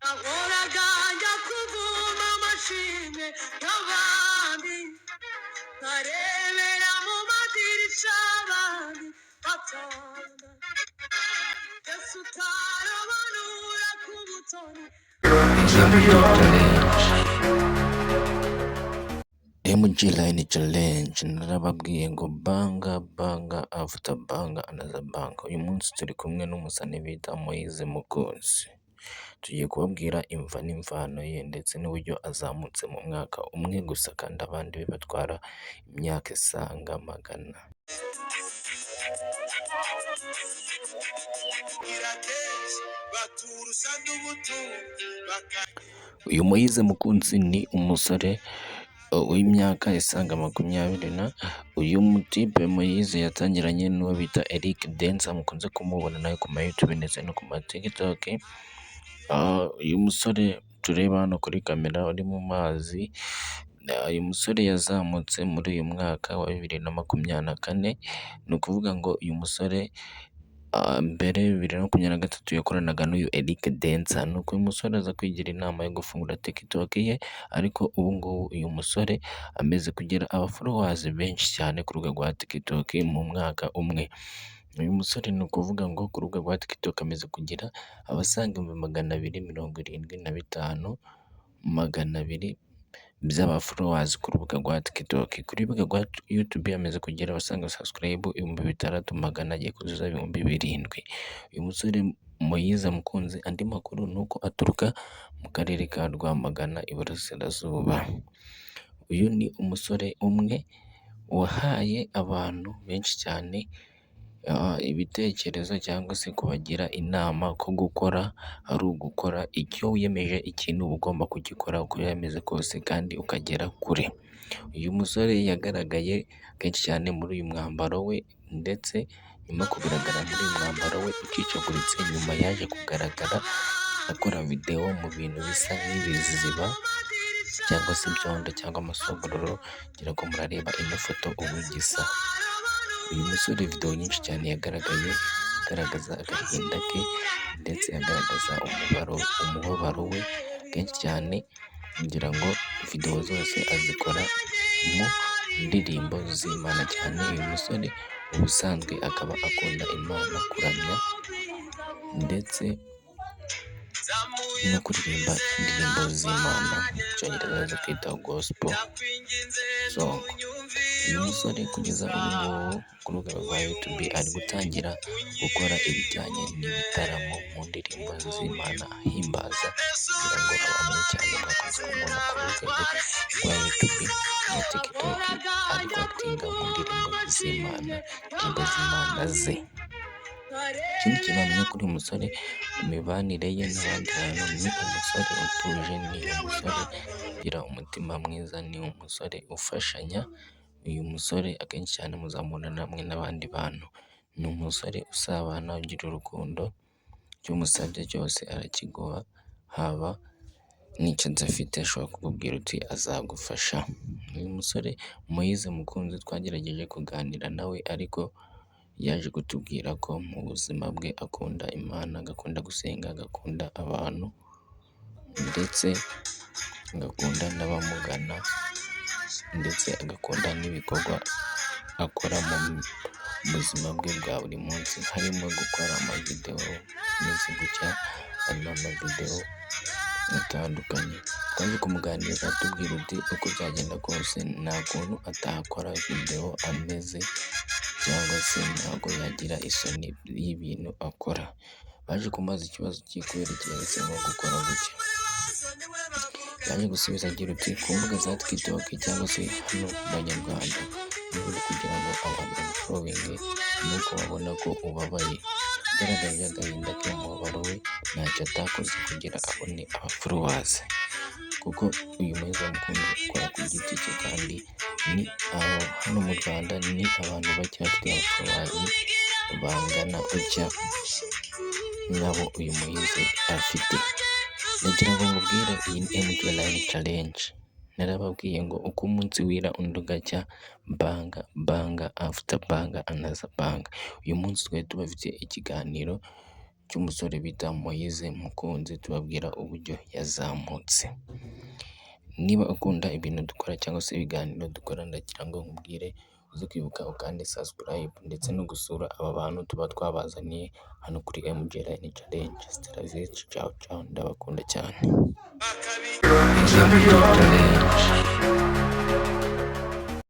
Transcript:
nahoraga njya kuvuma amashimwe y'abandi nkarebera mu madirisha abandi batanga yesu utarabanura ku butoni MG Line Challenge narababwiye ngo banga after banga another banga. Uyu munsi turi kumwe n'umusani bita Moise Mukunzi, tugiye kubabwira imva n'imvano ye ndetse n'uburyo azamutse mu mwaka umwe gusa kandi abandi be batwara imyaka isaga magana. Uyu Moise Mukunzi ni umusore w'imyaka isaga 20. Uyu mutipe Moise yatangiranye n'uwo bita Eric Denza, mukunze kumubona nawe ku ma YouTube ndetse no ku ma TikTok. Uyu musore tureba hano kuri kamera uri mu mazi, uyu musore yazamutse muri uyu mwaka wa 2024. Ni ukuvuga ngo uyu musore mbere 2023 yakoranaga n'uyu Eric Denza, nuko uyu musore aza kwigira inama yo gufungura TikTok ye, ariko ubu ngubu uyu musore ameze kugira followers benshi cyane ku rubuga rwa TikTok mu mwaka umwe. Uyu musore ni ukuvuga ngo ku rubuga rwa TikTok ameze kugira abasaga 275,200 by'abafollowers ku rubuga rwa TikTok. Kuri rubuga rwa YouTube ameze kugira abasaga subscribe 6,magana agiye kuzuza 7,000. Uyu musore Moise Mukunzi, andi makuru ni uko aturuka mu karere ka Rwamagana iburasirazuba. Uyu ni umusore umwe wahaye abantu benshi cyane ibitekerezo cyangwa se kubagira inama ko gukora ari ugukora. Icyo wiyemeje ikintu uba ugomba kugikora uko yameze kose kandi ukagera kure. Uyu musore yagaragaye kenshi cyane muri uyu mwambaro we, ndetse nyuma kugaragara muri uyu mwambaro we ucicaguritse, nyuma yaje kugaragara akora video mu bintu bisa nk'ibiziba cyangwa se ibyondo cyangwa amasogororo, ngira ngo murareba ino foto ubu gisa. Uyu musore video nyinshi cyane yagaragaye agaragaza agahinda ke ndetse agaragaza umubabaro we kenshi cyane, ngira ngo video zose azikora mu ndirimbo z'Imana cyane. Uyu musore ubusanzwe akaba akunda Imana, kuramya ndetse no kuririmba indirimbo z'Imana, mu cyongereza zo kwita gospel song. Uyu musore kugeza ubu ngubu ku rubuga rwa YouTube ari gutangira gukora ibijyanye n'ibitaramo mu ndirimbo z'Imana ahimbaza, kugira ngo abantu cyane bakunze kumubona ku rubuga rwa YouTube na TikTok ari kwakitinga mu ndirimbo z'Imana, indirimbo z'Imana ze. Ikindi kintu wamenya kuri uyu musore, imibanire ye n'abandi bantu, ni umusore utuje, ni umusore ugira umutima mwiza, ni umusore ufashanya. Uyu musore akenshi cyane muzamubona hamwe n'abandi bantu, ni umusore usabana, ugira urukundo, icyo umusabye cyose arakiguha, haba n'icyo adafite ashobora kukubwira uti azagufasha. Uyu musore Moise Mukunzi twagerageje kuganira nawe, ariko yaje kutubwira ko mu buzima bwe akunda Imana, agakunda gusenga, agakunda abantu ndetse agakunda n'abamugana, ndetse agakunda n'ibikorwa akora mu buzima bwe bwa buri munsi, harimo gukora amavideo ameze gutya, harimo amavideo atandukanye. Twaje kumuganiriza atubwira uti uko byagenda kose nta kuntu atakora video ameze, cyangwa se ntabwo yagira isoni y'ibintu akora. Baje kumubaza ikibazo cy'ikwerekeye nko gukora gutya, yaje gusubiza agira uti ku mbuga za TikTok cyangwa se hano mu Banyarwanda, ni uri kugira ngo abantu bamufollowinge nuko babona ko ubabaye. Agaragaje agahinda ke, umubabaro we, ntacyo atakoze kugira abone followers, kuko uyu Moise Mukunzi akora ku giti cye, kandi ni hano mu Rwanda ni abantu bake bafite followers bangana gutya nabo uyu Moise afite. Ndagira ngo mubwire iyi ni MG Line Challenge, narababwiye ngo uko umunsi wira undi ugacya, banga after banga another banga. Uyu munsi twari tubafitiye ikiganiro cy'umusore bita Moise Mukunzi, tubabwira uburyo yazamutse. Niba ukunda ibintu dukora cyangwa se ibiganiro dukora, ndagira ngo nkubwire uze kwibuka ukande subscribe ndetse no gusura aba bantu tuba twabazaniye hano kuri MJLN Challenge. Ciao ciao, ndabakunda cyane. MJLN